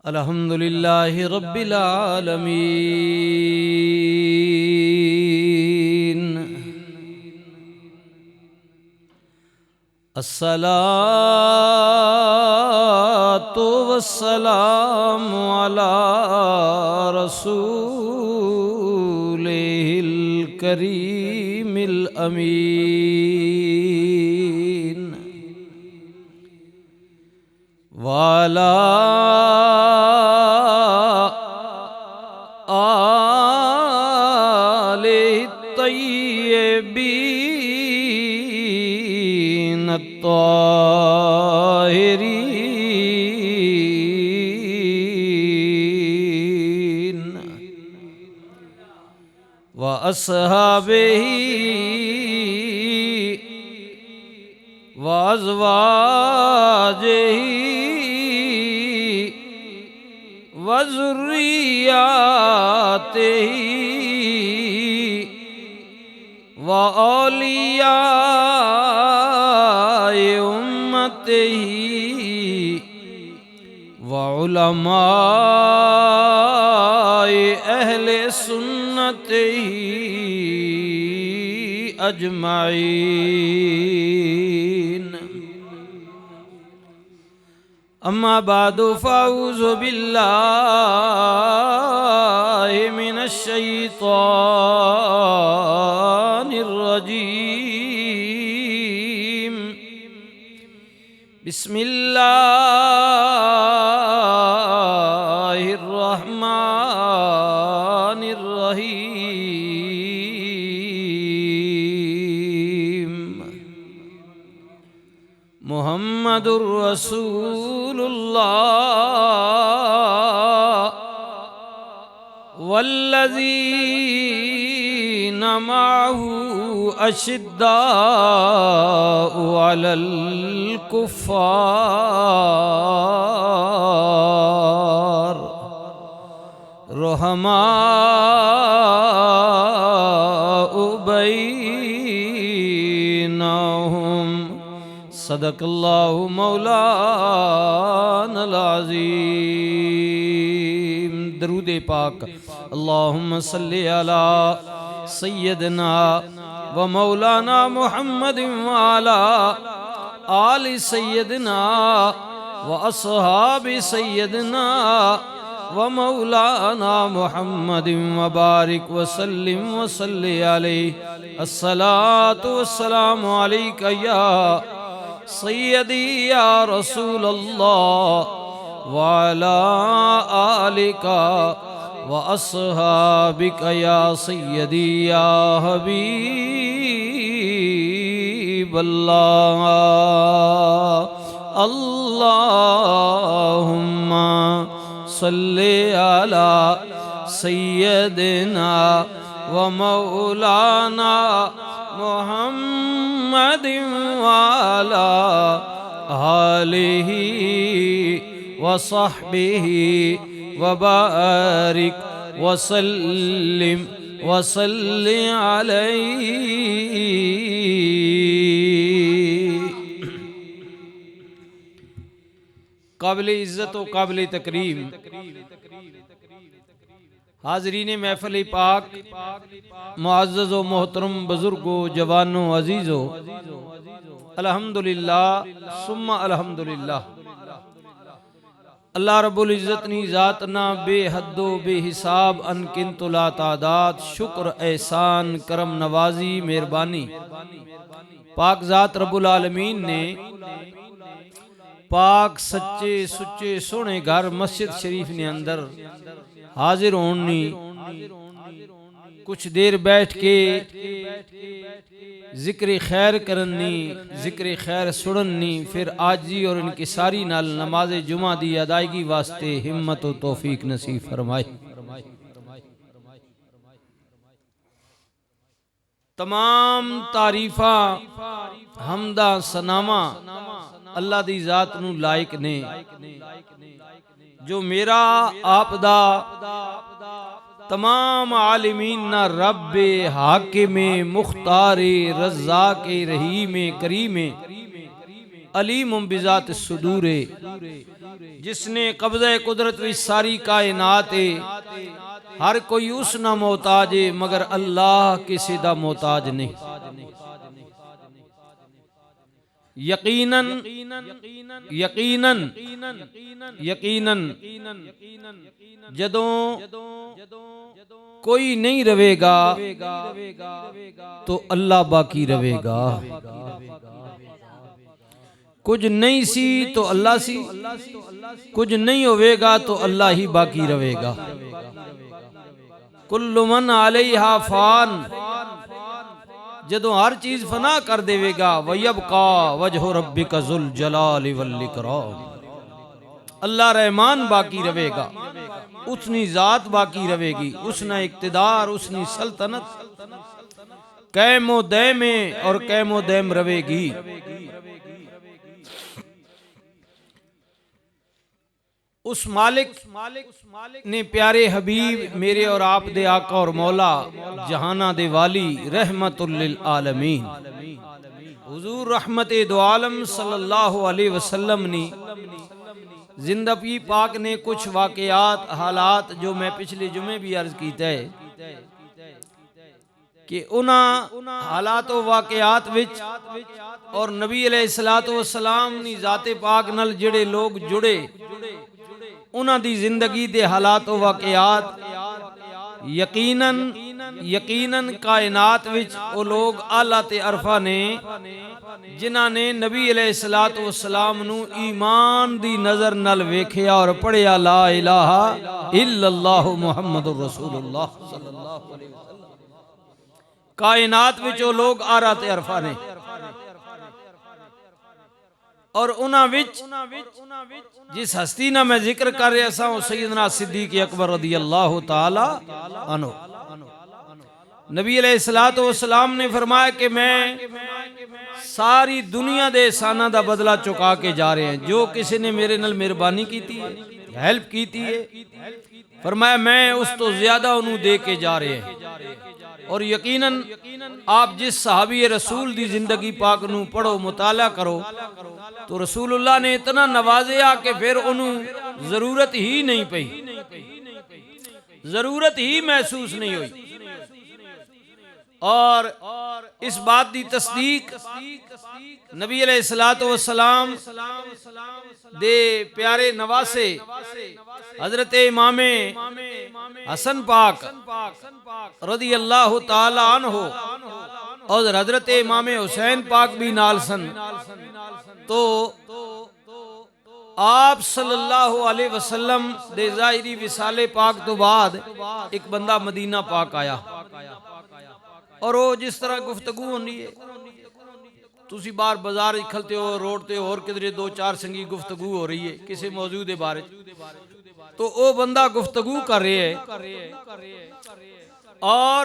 अल्हम्दुलिल्लाहि रब्बिल आलमीन। अस्सलातु वस्सलामु अला रसूलिहिल करीमिल अमीन वाला आले तय्यबीन ताहिरीन व अस्हाबिही व अज़वाजिही व ज़ुर्रिय्यातिही व औलियाए उम्मतिही व उलमाए अहले सुन्नतिही अजमाइन। अम्मा बादु फ़अऊज़ु बिल्लाहि मिनश शैतानिर रजीम। बिस्मिल्लाहिर रहमानिर रहीम। मुहम्मदुर रसूलुल्लाह वल्लज़ीना मअहू अशिद्दाउ अलल कुफ़्फ़ार रुहमाउ बैनहुम। सदक़ल्लाहु मौलानल अज़ीम। दरूद पाक। अल्लाहुम्मा सल्लि अला सय्यदना व मौलाना मुहम्मदिन व अला आलि सय्यदना व अस्हाबि सय्यदना व मौलाना मुहम्मदिन व बारिक व सल्लिम व सल्लि अलैहि। अस्सलातु वस्सलामु अलैका या सय्यदी या रसूल अल्लाह व अला आलिका व अस्हाबिका या सय्यदी या हबीब अल्लाह। अल्लाहुम्मा सल्लि अला सय्यदिना व मौलाना मुहम्मदिन व अला आलिही व सहबिही व बारिक व सल्लिम व सल्लि अलैहि। काबिल इज़्ज़त व काबिल तकरीम हाज़रीन महफ़िल पाक, मुअज़्ज़ज़ व मोहतरम बुज़ुर्गो, जवानो, अज़ीज़ो, अल्हम्दुलिल्लाह सुम्मा अल्हम्दुलिल्लाह। अल्लाह रब्बुल इज़्ज़त नी ज़ात ना बेहद्दो बेहिसाब अनकिंतो ला तादाद शुक्र एहसान करम नवाजी मेहरबानी पाक ज़ात रब्बुल आलमीन ने पाक सच्चे सुच्चे सोने घर मस्जिद शरीफ ने अंदर हाजिर होनी, कुछ देर बैठ के जिक्र खैर करनी, जिक्र खैर सुननी, फिर आजी और इनकिसारी नाल नमाज जुमा दी अदायगी वास्ते हिम्मत व तौफीक नसीब फरमाए। तमाम तारीफा हमदा सनामा अल्लाह दी जात नू लायक ने, जो मेरा आपदा तमाम आलिमीन ना रब्बे हाकिमे मुख्तारे रज़्ज़ाके रहीमे करीमे अलीमुम बिज़ात सुदूरे, जिसने कब्ज़े कुदरत विच सारी कायनात है। हर कोई उस ना मोहताज है मगर अल्लाह किसी दा मोहताज नहीं। यकीनन यकीनन यकीनन जदों कोई नहीं रहेगा तो अल्लाह बाकी रहेगा। कुछ नहीं सी तो अल्लाह सी, कुछ नहीं होवेगा तो अल्लाह ही बाकी रहेगा। कुल्लु मन अलैहा फान, जदों हर चीज फना कर देवेगा, वयबका वजहु रब्बिका जुल जलाल वल इकराम, अल्लाह रहमान बाकी रहेगा, उसनी जात बाकी रहेगी, उसना इक्तिदार, उसनी सल्तनत कैमो दैमे और कैमो दैम रहेगी। उस मालिक ने प्यारे हबीब मेरे और आप दे आका और मौला जहाना दे वाली रहमतुल लिल आलमीन हुजूर रहमत दो आलम सल्लल्लाहु अलैहि वसल्लम ने जिंदगी पाक ने कुछ वाकयात हालात जो मैं पिछले जुमे भी अर्ज कीता है कि उना हालात व वाकयात विच और नबी अलैहिस्सलातु वस्सलाम नी जाते पाक नाल जिहड़े लोग जुड़े उन्हां दी जिंदगी दे हालात व वाकयात यकीनन यकीनन कायनात विच वो लोग आला ते अरफा ने जिन्हां ने नबी अलैहिस्सलातु वस्सलाम नू ईमान दी नजर नाल वेखिया और पढ़िया ला इलाहा इल्लल्लाहु मुहम्मदुर रसूलुल्लाह सल्लल्लाहु अलैहि वसल्लम। कायनात विच वो लोग आला ते अरफा ने और उन्हां विच जिस हस्ती ना मैं जिक्र कर रहा सा सैयदना सिद्दीक अकबर रदियल्लाहु ताला अन्हु। नबी अलैहिस्सलातु वस्सलाम ने फरमाया कि मैं सारी दुनिया दे एहसानां दा बदला चुका के जा रहे हैं। जो किसी ने मेरे नाल मेहरबानी की है, हेल्प की है, फरमाया मैं उस तो ज्यादा उन्होंने दे के जा रहे हैं। और यकीनन आप जिस सहाबी रसूल दी जिंदगी पाक नू पढ़ो मुताला करो तो रसूलुल्लाह ने इतना नवाजिया कि फिर उन्होंने जरूरत ही नहीं पई, जरूरत ही महसूस नहीं हुई। और इस बात की तस्दीक नबी अलैहिस्सलातु वस्सलाम दे प्यारे नवासे हजरत इमामे हसन पाक रदियल्लाहु ताला अन्हु और हजरत इमामे हुसैन पाक भी नाल सन। तो आप सल्लल्लाहु अलैहि वसल्लम दे ज़ाहिरी विसाले पाक तो बाद एक बंदा मदीना पाक आया और वो जिस तरह गुफ्तगू होनी है, तुसी बाहर बाजार निकलते हो, रोड ते और किधरे दो चार संगी गुफ्तगू हो रही है किसी मौजूद के बारे, तो वो बंदा गुफ्तगू कर रहे है और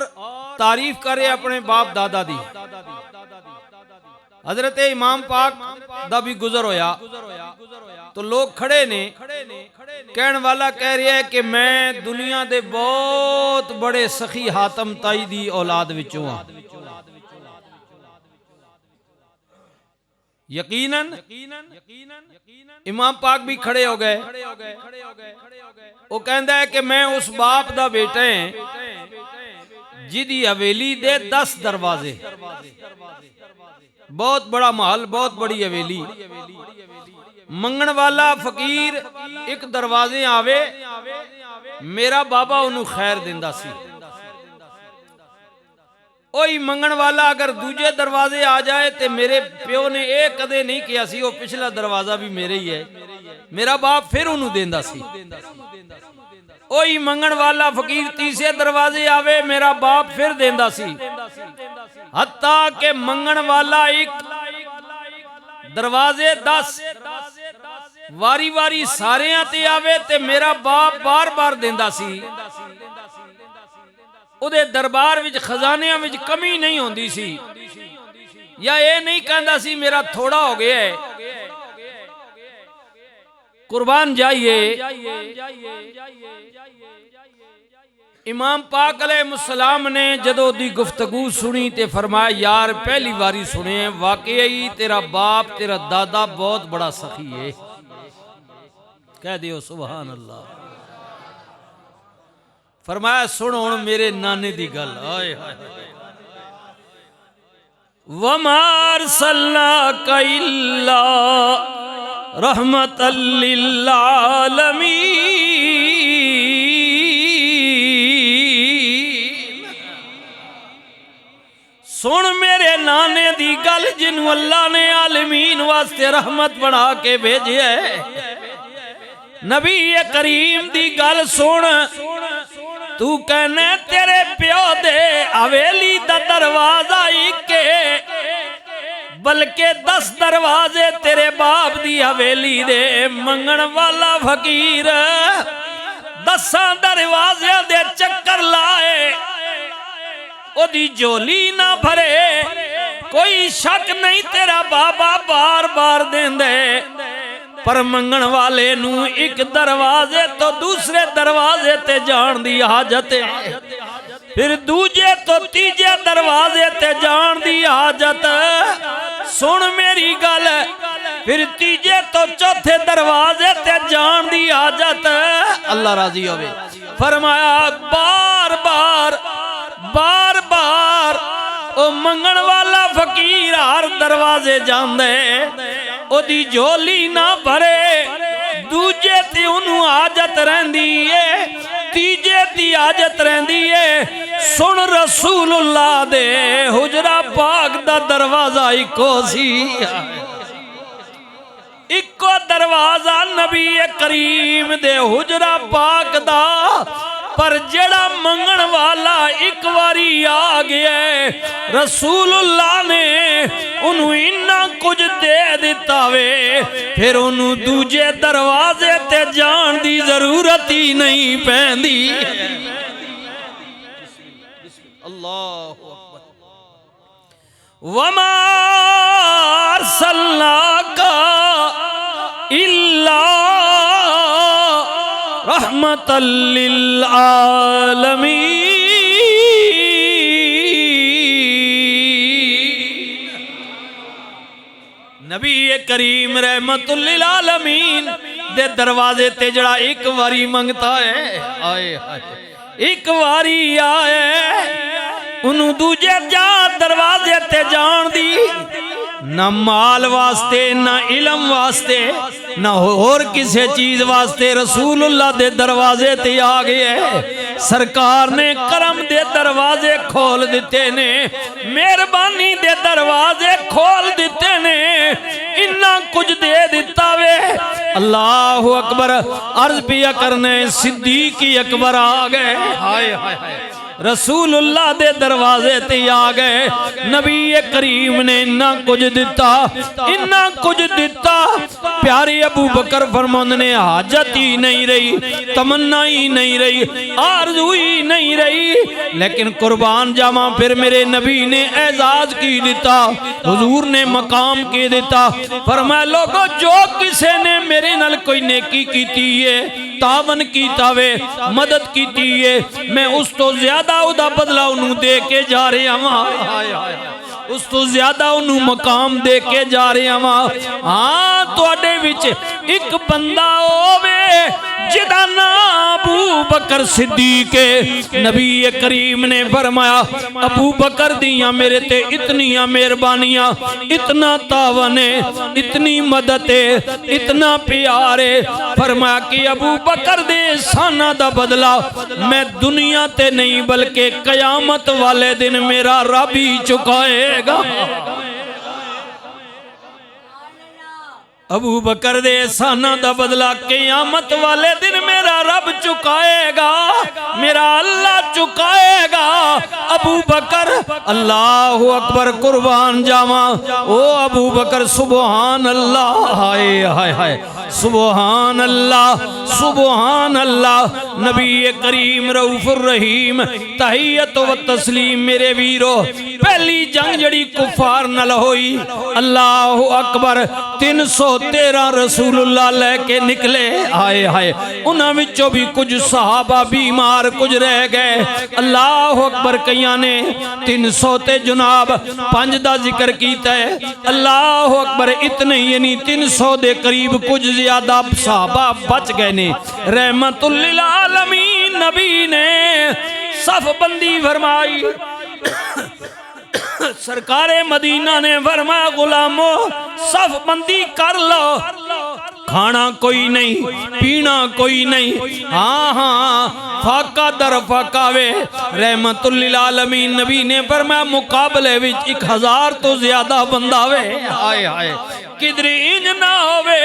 तारीफ कर रहे अपने बाप दादा दी। हजरत इमाम पाक दा भी गुजर होया तो लोग खड़े ने, कहने वाला कह रहा है कि मैं दुनिया दे बहुत बड़े सखी हातम ताई दी औलाद विचों हां। यकीनन इमाम पाक भी खड़े हो गए। वो कहता है कि मैं उस बाप दा बेटा है जिदी हवेली दे 10 दरवाजे, बहुत बड़ा महल, बहुत बड़ी हवेली। मंगण वाला फकीर एक दरवाजे आवे, मेरा बाबा उन्हें खैर दिंदा सी। ओही मंगण वाला अगर दूजे दरवाजे आ जाए तो मेरे प्यो ने यह कदे नहीं किया सी वो पिछला दरवाजा भी मेरे ही है, मेरा बाप फिर उन्हें देंदा सी। ओही मंगण वाला फकीर तीसरे दरवाजे आवे, मेरा बाप फिर देंदा सी। हत्ता के मंगण वाला एक दरवाजे 10 वारी वारी सारे ते आवे ते मेरा बाप बार बार देंदा सी। उदे दरबार विच खजानियां विच कमी नहीं होंदी सी, या ये नहीं कहंदा सी मेरा थोड़ा हो गया है, कुर्बान जाइए। इमाम पाक अलैहिस्सलाम ने जदों दी गुफ्तगू सुनी ते फरमाया यार पहली बारी सुने वाकई तेरा बाप तेरा दादा बहुत बड़ा सखी है। कह दियो सुभान अल्लाह। फरमाया सुन हुण मेरे नाने दी गल। आए हाय वमा अरसलनाका इल्ला रहमतल लिल आलमीन। सुन मेरे नाने दी गल जिन्हों अल्लाह ने आलमीन वास्ते रहमत बना के भेजे है। नबी करीम दी गल सुन। तू कहने तेरे प्यो दे हवेली दा दरवाजा एक बल्कि 10 दरवाजे तेरे बाप दी हवेली दे। मंगण वाला फकीर 10 दरवाजे दे चक्कर लाए ओदी झोली ना भरे। कोई शक नहीं तेरा बाबा बार बार देंदे पर मंगण वाले नू एक दरवाजे तो दूसरे दरवाजे ते जान दी हाजत है। फिर दूजे तो तीजे दरवाजे ते जान दी हाजत। सुन मेरी गल फिर तीजे तो चौथे दरवाजे ते जान दी हाजत। अल्लाह राजी होवे। फरमाया बार बार बार बार ओ मंगण वाला फकीर हर दरवाजे जांदे ओदी झोली ना भरे। दूजे ते उन्हू आजत रहंदी है तीजे दी आजत रहंदी है। सुन रसूलुल्लाह दे हुजरा पाक दा दरवाजा इको सी। इको दरवाजा नबी करीम दे हुजरा पाक दा। पर जेड़ा मंगण वाला एक बारी आ गया रसूलुल्लाह ने उन्होंने इन्ना कुछ दे दिता वे फिर उन्होंने दूजे दरवाजे ते जान दी जरूरत ही नहीं पैंदी। अल्लाहु अकबर। वमा अरसलनाका इल्ला रहमतल लिल आलमीन। नबी करीम रहमतुल लिल आलमीन दे दरवाजे ते जड़ा एक बारी मंगता है आए एक बारी आए उन्होंने दूजे जा दरवाजे ते जान दी। ना माल वास्ते ना इलम वास्ते ना और किसी चीज वास्ते रसूलुल्लाह दे दरवाजे ते आ गए। सरकार ने करम दे दरवाजे खोल दिते ने मेहरबानी दे दरवाजे खोल दिते ने इन्ना कुछ दे दिता वे। अल्लाहु अकबर। अर्ज पिया करने सिद्दीक अकबर आ गए। हाय हाय हाय रसूलुल्लाह दे दरवाजे ते आ गए। नबी करीम ने इन्ना कुछ दिता इन्ना कुछ दिता। प्यारे अबू बकर फरमाते ने हाजत ही नहीं रही तमन्ना ही नहीं रही आरज़ू ही नहीं रही। लेकिन कुर्बान जावा फिर मेरे नबी ने एजाज की दिता हुजूर ने मकाम के दिता। फरमाया लोगो जो किसी ने मेरे नाल कोई नेकी कीती है तावन कीता वे मदद कीती है मैं उस तो ज्यादा उदा बदला उन्होंने दे के जा रहा वा। उस तो ज्यादा उन्होंने मकाम दे के जा रहा वा। हाँ तुहाडे विच एक बंदा होवे जिदा नाम अबू बकर सिद्दीक है। नबी करीम ने फरमाया अबू बकर दियां मेरे ते इतनियां मेहरबानियां इतना तावन है इतनी मदद है इतना प्यार है। फरमाया कि अबू बकर दे साना दा बदला मैं दुनिया ते नहीं बल्कि कयामत वाले दिन मेरा रब ही चुकाएगा। अबू बकर दे एहसाना दा बदला क़यामत वाले दिन मेरा रब चुकाएगा मेरा अल्लाह चुकाएगा। अबू बकर अल्लाहु अकबर कुर्बान जावा ओ अबू बकर सुबहान अल्लाह। हाय हाय हाय सुबहान अल्लाह सुबहान अल्लाह। नबी करीम रऊफुर रहीम तहियत व तस्लीम। मेरे वीरो पहली जंग जड़ी कुफार नाल होई, अल्लाह अकबर 313 रसूलुल्लाह लेके निकले। आए हाय उन्हां विचों भी कुछ सहाबा बीमार कुछ रह गए। अल्लाह अकबर कईयां ने 300 ते जनाब 5 दा जिक्र कीता है। अल्लाह अकबर इतने ही नहीं 300 दे करीब कुछ ज्यादा सहाबा बच गए ने। रहमतुल लिल आलमीन नबी ने सफ बंदी फरमाई। सरकारे मदीना ने फरमाया गुलामो सफ बंदी कर लो, खाना कोई नहीं पीना कोई नहीं। हाँ हाँ फाका दर फाकावे। रहमतुल लिल आलमीन नबी ने फरमाया मुकाबले विच 1000 तो ज्यादा बंदा वे। हाय हाय किधरे इंज ना होवे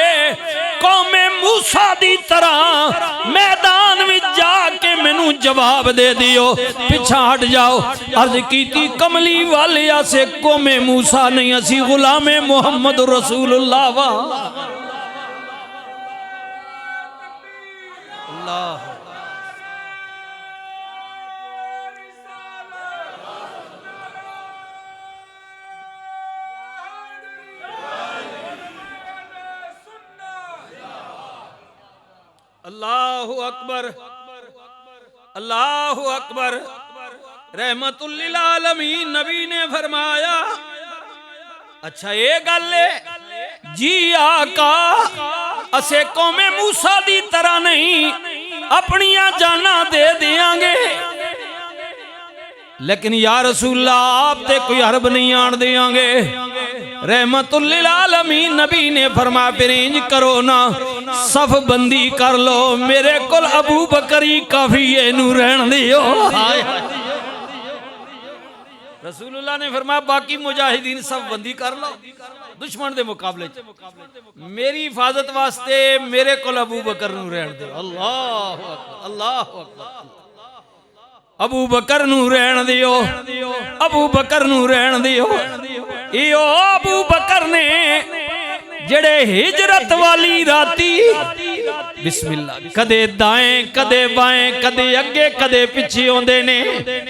कौमे मूसा दी तरह मैदान में जाके मैनू जवाब दे दियो, पिछा हट जाओ। अर्ज कीती कमली वाले से कौमे मूसा नहीं, असी गुलामे मुहम्मद रसूलुल्लाह वा। अल्लाह अल्लाहु अकबर अल्लाहु अकबर। रहमतुल लिल आलमीन नबी ने फरमाया अच्छा ये गल है जी आका असे कौमे मूसा दी तरह नहीं अपनियां जाना दे देंगे, लेकिन या रसूलल्लाह आप ते कोई हरब नहीं आन देंगे। रहमतुल लिल आलमीन नबी ने फरमाया फिर इंज करो ना सफ बंदी कर लो, मेरे कोल अबू बकरी काफी है नू रहन दियो। रसूलुल्लाह ने फरमाया बाकी मुजाहिदीन सब बंदी कर लो दुश्मन दे मुकाबले मेरी हिफाजत वास्ते मेरे कोल अबू बकर नू रहन दे। अल्लाह अल्लाह अबू बकर नू रहन दियो, अबू बकर नू रहन दियो। इयो अबू बकर ने जड़े हिजरत वाली राती बिस्मिल्लाह कदे दाएं कदे बाएं कदे अगे कदे पिछे आंदे ने।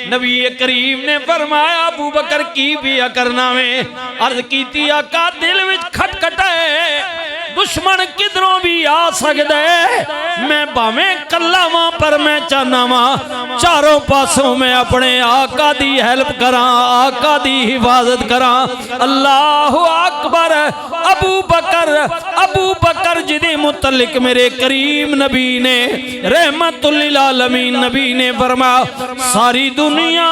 नबी करीम ने फरमाया अबू बकर की पिया करना में। अर्ज कीती आका दिल विच खटखटाए दुश्मन किधरों भी आ सकता है, मैं भावें कल्ला वां पर मैं चाहना वां चारों पासों मैं अपने आका दी हेल्प करा, आका दी हिफाजत करा। अल्लाह अकबर। अबू बकर जिदे मुतल्लिक मेरे करीम नबी ने रहमतुल लिल आलमीन नबी ने फरमाया सारी दुनिया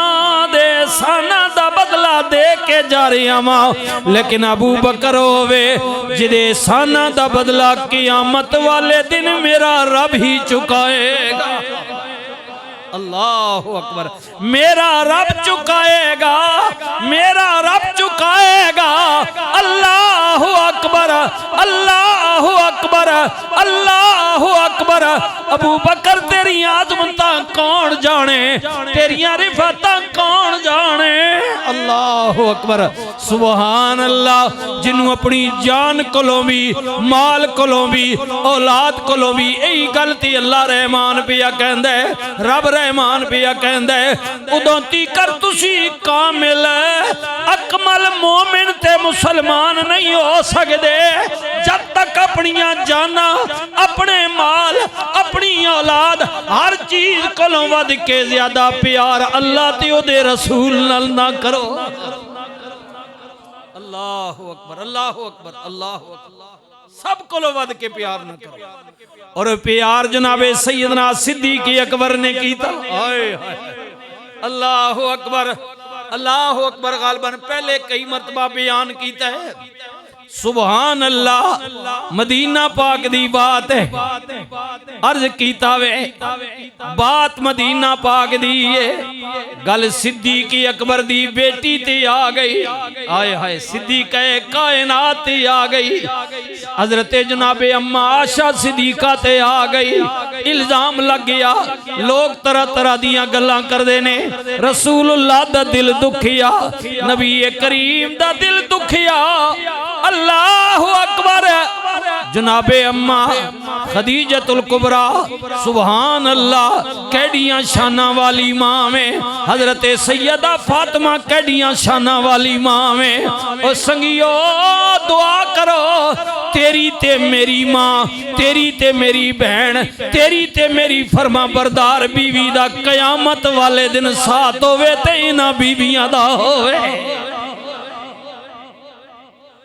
दे साना दा बदला दे के जा रहा वां, लेकिन अबू बकर होवे जिदे साना दा बदला कियामत वाले दिन मेरा रब ही चुकाएगा। अल्लाह अकबर। मेरा रब चुकाएगा, मेरा रब चुकाएगा। अल्लाह अकबर अल्लाह अकबर अल्लाह अकबर। अबू बकर तेरी आजमता कौन जाने, तेरिया रिफाता कौन जाने। अल्लाह अकबर सुबहान अल्लाह। जिन्हों अपनी जान कोलों भी माल कोलों भी औलाद कोलों भी यही गल ती अल्लाह रहमान पिया कहंदा है, रब रहमान पिया कहंदा है उदों तीकर तुसी कामिल अकमल मोमिन ते मुसलमान नहीं हो सकते जब तक अपनियां जाना अपने माल अपनी औलाद हर चीज कोलों वध के ज्यादा प्यार अल्लाह ते ओदे रसूल नाल ना करो। अल्लाह अकबर अल्लाह अकबर अल्लाह अकबर। सब कोलों वध के प्यार ना करो। और प्यार जनाबे सैयदना सिद्दीक अकबर ने कीता। अल्लाह अकबर अल्लाह अकबर। गालबन पहले कई मरतबा बयान कीता है। सुबहान अल्लाह। मदीना पाक दी बात है, अर्ज कीता वे बात मदीना पाक दी है। गल सिद्दीक अकबर दी बेटी ते आ गई। आए हाय सिद्दीक कायनात ते आ गई। हजरत जनाबे अम्मा आशा सिद्दीका ते आ गई। इल्जाम लग गया, लोग तरह तरह दियां गल्लां करदे ने। रसूलुल्लाह दा दिल दुखिया, नबी करीम दा दिल दुखिया। अल्लाह अकबर। जनाबे अम्मा खदीजतुल कुबरा सुभान अल्लाह कैडियां शाना वाली मां में। हजरत सैयदा फातिमा कैडियां शाना वाली मां में। और संगियो दुआ करो तेरी ते मेरी मां, तेरी ते मेरी बहन, तेरी ते मेरी फरमा बरदार बीवी दा कयामत वाले दिन साथ होवे ते इन्हां बीबियां दा होवे।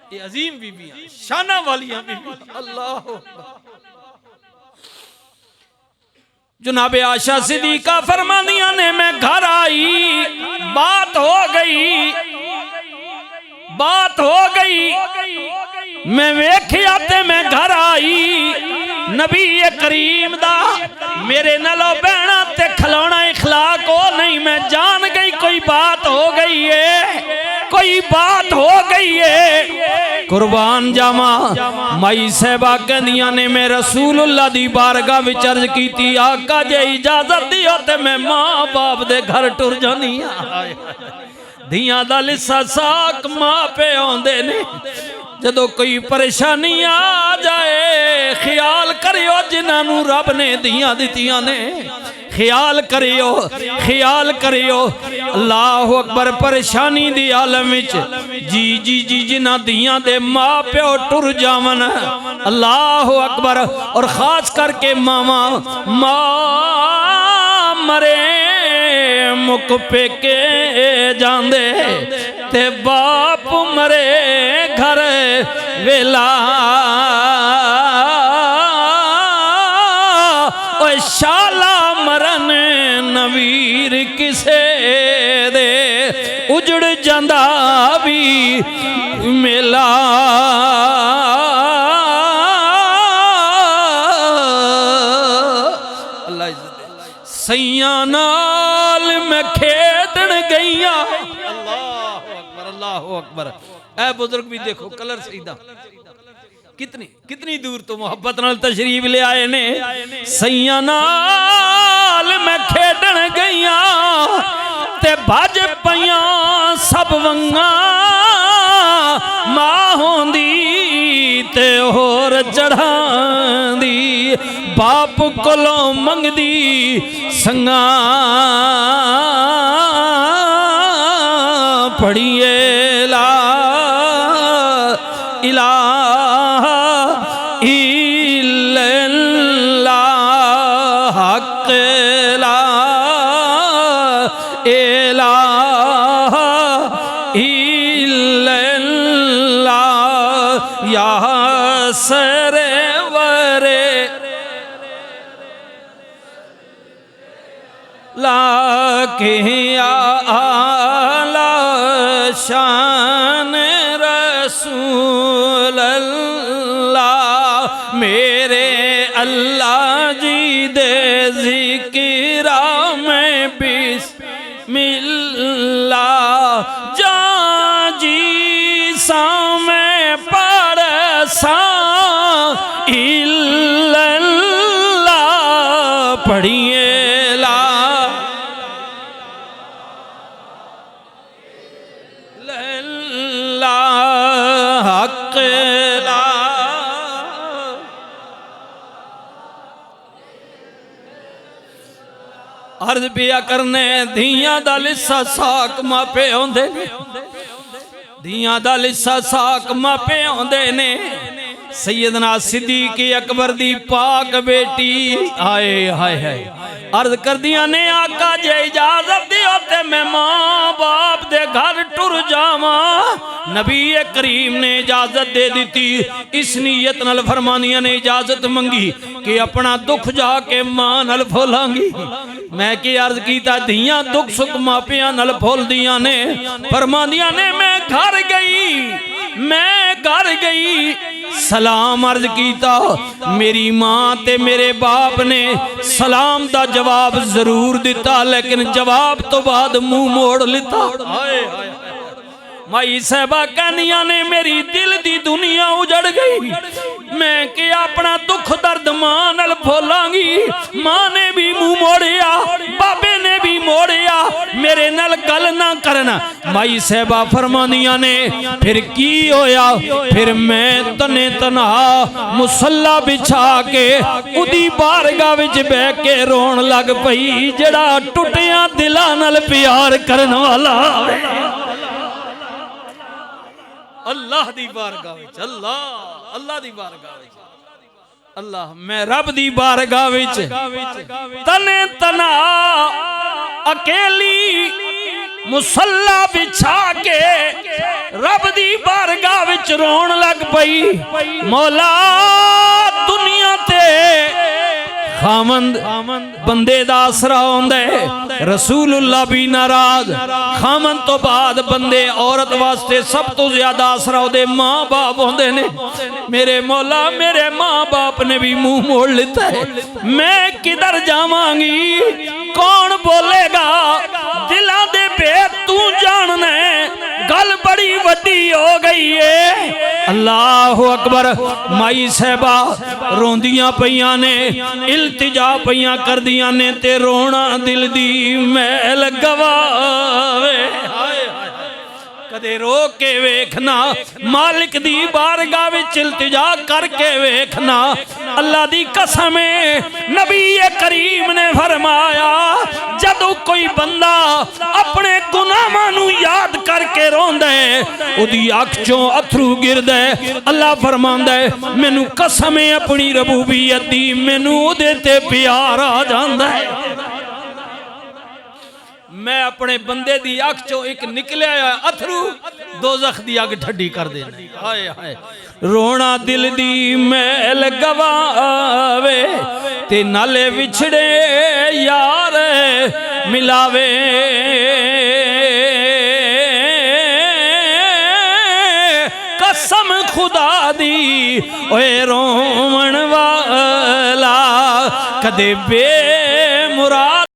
ये अजीम बीबियां शाना वालियां बीबियां। अल्लाह जनाबे आशा सिद्दीका फरमानियां ने मैं घर आई, बात हो गई, मैं वेखिया ते मैं घर आई, नबी करीम दा मेरे नालों बहना ते खिलौना इखलाक हो नहीं। मैं जान गई कोई बात हो गई है, कोई बात हो गई है। कुर्बान जावा माई साहबा कहंदियां ने मैं रसूलुल्लाह दी बारगाह विच अर्ज कीती, आका जे इजाजत दियो ते मैं मां बाप दे घर टुर जानी आ। धियां दा लिस्सा साक मां पे आउंदे ने। जदों कोई परेशानी आ जाए ख्याल करियो जिन्हां रब ने धियां दित्तियां ने, ख्याल करियो, ख्याल करियो। अल्लाह अकबर। परेशानी दी आलम विच जी जी जी जिन्हां धियां दे मां प्यो टुर जावन, अल्लाह अकबर। और खास करके मावा मां मरे मुक पेके जांदे ते बाप मरे घर वेला। ओ शाला मरन नवीर किसे दे उजड़ जांदा भी मेला। अल्लाह सैया नाल मैं खेदन गईया। अल्लाह अकबर। ऐ बुजुर्ग भी देखो कलर सीधा कितनी दूर तो मोहब्बत नाल तशरीफ ले आए ने। सैया नाल मैं खेडन गईया ते भज पईयां सब वंगा, मां होंदी ते होर चढ़ांदी, बाप कोलों मंगदी संगा। पढ़िए ला इलाहा इल्लल्लाह हक ला इलाहा इल्लल्लाह या सरवरे ला के आला शान रसूल अल्लाह। मेरे अल्लाह जी दे जिक्रा में बिस्मिल्लाह जा जी सा मैं पढ़ सा इल्लल्लाह। पढ़िए अर्ज पिया करने धियां दा लिस्सा साक मापे आउंदे ने, धियां दा लिस्सा साक मापे आउंदे ने। सैयदना सिद्दीक अकबर दी पाक बेटी आए हाय हाय अर्ज कर दिया ने आका जे इजाजत दियो ते मैं मां बाप दे घर टुर जावा। नबी करीम ने इजाजत दे दी। इस नीयत नाल फरमानिया ने इजाजत मंगी कि अपना दुख जाके मां नाल फोलांगी। मैं की अर्ज कीता धियां दुख सुख मापियां नाल फोलदियां ने। फरमानिया ने मैं घर गई सलाम अर्ज कीता। मेरी मां ते मेरे बाप ने सलाम दा जवाब जरूर दिता, लेकिन जवाब तो बाद मुंह मोड़ लिता। माई साहबा कहनिया ने मेरी दिल दी दुनिया उजड़ गई। मैं कि अपना दुख दर्द मां नाल फोलांगी। मां ने भी मुंह मोड़िया, बाबे ने भी मोड़िया, मेरे नाल गल ना करना। माई साहबा फरमांदियां ने फिर की होया, फिर मैं तने तनहा मुसल्ला बिछा के उदी बारगाह विच बैठ के रोन लग पई जड़ा टुटिया दिलां नाल प्यार करन वाला। अल्लाह दी बारगाह विच, अल्लाह दी बारगाह विच, अल्लाह मैं रब दी बारगाह विच तने तना अकेली मुसल्ला बिछा के रब दी बारगाह विच रोन लग पई। मौला दुनिया ते खामंद बंदे दा आसरा होंदा है, रसूलुल्लाह भी नाराज। खामंद तो बाद बंदे औरत वास्ते सब तो ज्यादा आसरा ओदे मां बाप होंदे ने। मेरे मौला मेरे मां बाप ने भी मुंह मोड़ लेता है, मैं किधर जावांगी, कौन बोलेगा, दिलां दे भेद तू जानना है, गल बड़ी वड्डी हो गई है। अल्लाह अकबर। माई साहबा रोंदियां पईयां ने, इल्तिजा पईयां करदियां ने ते रोना दिल दी मैल गवावे। कदे रो के वेखना, मालिक दी बारगाह विच इल्तिजा करके वेखना। अल्लाह दी कसम है, नबी करीम ने फरमाया जदों कोई बंदा अपने गुनाहां नू याद करके रोंदा है उदी अख चों अथरू गिरदा है। अल्लाह फरमांदा है मैनू कसम है अपनी रबूबियत दी, मैनू उहदे ते प्यार आ जांदा है। मैं अपने बंदे दी अख चो एक निकलिया अथरू दोज़ख दी अग ठड्डी कर देना। हाय हाय रोना दिल दी मैल गवावे ते नाले विछड़े यार मिलावे। कसम खुदा दी ओए रोवण वाला कदे बेमुराद